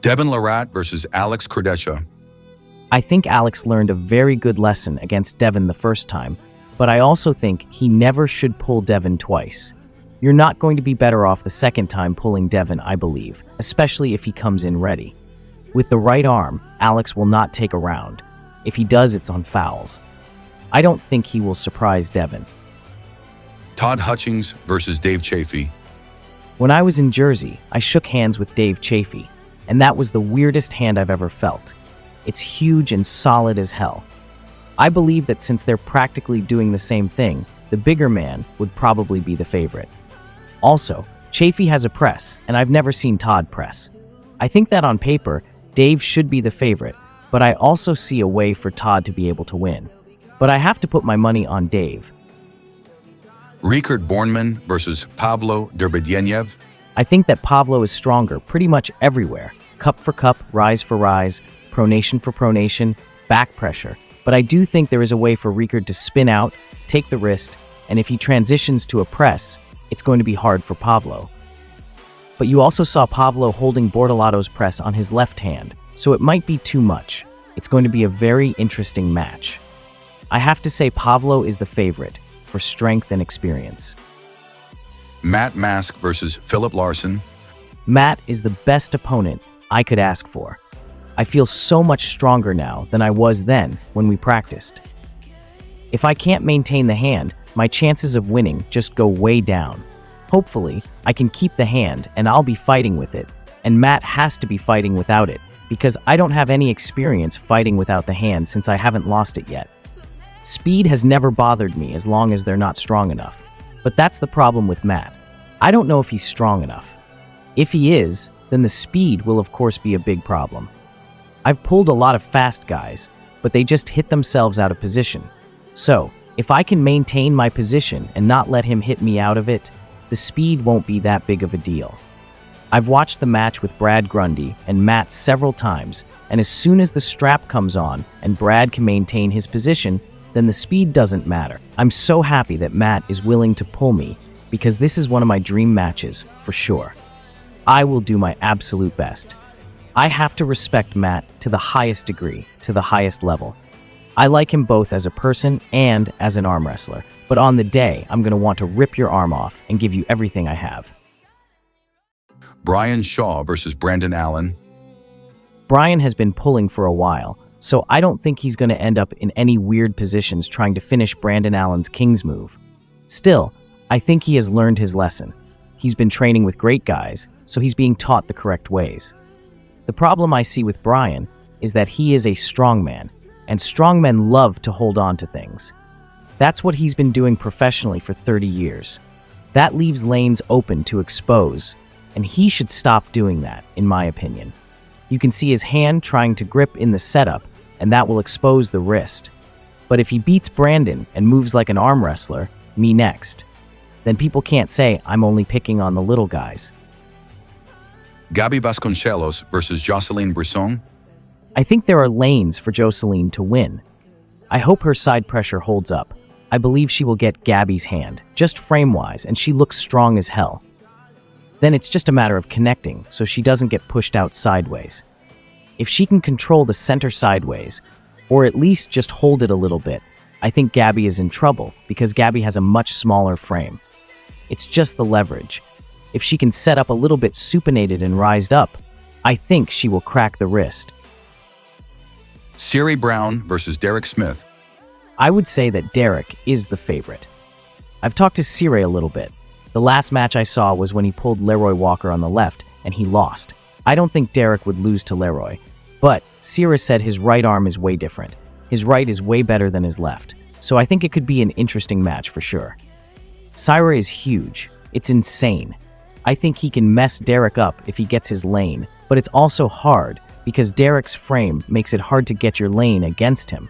Devon Larratt versus Alex Cordesha. I think Alex learned a very good lesson against Devon the first time, but I also think he never should pull Devon twice. You're not going to be better off the second time pulling Devon, I believe, especially if he comes in ready. With the right arm, Alex will not take a round. If he does, it's on fouls. I don't think he will surprise Devon. Todd Hutchings versus Dave Chaffey. When I was in Jersey, I shook hands with Dave Chaffey, and that was the weirdest hand I've ever felt. It's huge and solid as hell. I believe that since they're practically doing the same thing, the bigger man would probably be the favorite. Also, Chaffee has a press, and I've never seen Todd press. I think that on paper, Dave should be the favorite, but I also see a way for Todd to be able to win. But I have to put my money on Dave. Rickard Bourneman versus Pavlo Derbedv. I think that Pavlo is stronger pretty much everywhere. Cup for cup, rise for rise, pronation for pronation, back pressure. But I do think there is a way for Rickard to spin out, take the wrist, and if he transitions to a press, it's going to be hard for Pavlo. But you also saw Pavlo holding Bortolatto's press on his left hand, so it might be too much. It's going to be a very interesting match. I have to say Pavlo is the favorite for strength and experience. Matt Mask versus Filip Larsson. Matt is the best opponent I could ask for. I feel so much stronger now than I was then when we practiced. If I can't maintain the hand, my chances of winning just go way down. Hopefully, I can keep the hand and I'll be fighting with it, and Matt has to be fighting without it, because I don't have any experience fighting without the hand since I haven't lost it yet. Speed has never bothered me as long as they're not strong enough, but that's the problem with Matt. I don't know if he's strong enough. If he is, then the speed will of course be a big problem. I've pulled a lot of fast guys, but they just hit themselves out of position. So, if I can maintain my position and not let him hit me out of it, the speed won't be that big of a deal. I've watched the match with Brad Grundy and Matt several times, and as soon as the strap comes on and Brad can maintain his position, then the speed doesn't matter. I'm so happy that Matt is willing to pull me, because this is one of my dream matches, for sure. I will do my absolute best. I have to respect Matt to the highest degree, to the highest level. I like him both as a person and as an arm wrestler, but on the day, I'm going to want to rip your arm off and give you everything I have. Brian Shaw versus Brandon Allen. Brian has been pulling for a while, so I don't think he's going to end up in any weird positions trying to finish Brandon Allen's King's move. Still, I think he has learned his lesson. He's been training with great guys, so he's being taught the correct ways. The problem I see with Brian is that he is a strongman, and strongmen love to hold on to things. That's what he's been doing professionally for 30 years. That leaves lanes open to expose, and he should stop doing that, in my opinion. You can see his hand trying to grip in the setup, and that will expose the wrist. But if he beats Brandon and moves like an arm wrestler, me next, then people can't say I'm only picking on the little guys. Gabby Basconello versus Joseline Brouson. I think there are lanes for Joseline to win. I hope her side pressure holds up. I believe she will get Gabby's hand, just frame-wise, and she looks strong as hell. Then it's just a matter of connecting so she doesn't get pushed out sideways. If she can control the center sideways, or at least just hold it a little bit, I think Gabby is in trouble because Gabby has a much smaller frame. It's just the leverage. If she can set up a little bit supinated and rised up, I think she will crack the wrist. Siri Brown versus Derek Smith. I would say that Derek is the favorite. I've talked to Siri a little bit. The last match I saw was when he pulled Leroy Walker on the left, and he lost. I don't think Derek would lose to Leroy, but Siri said his right arm is way different. His right is way better than his left, so I think it could be an interesting match for sure. Siri is huge. It's insane. I think he can mess Derek up if he gets his lane, but it's also hard because Derek's frame makes it hard to get your lane against him.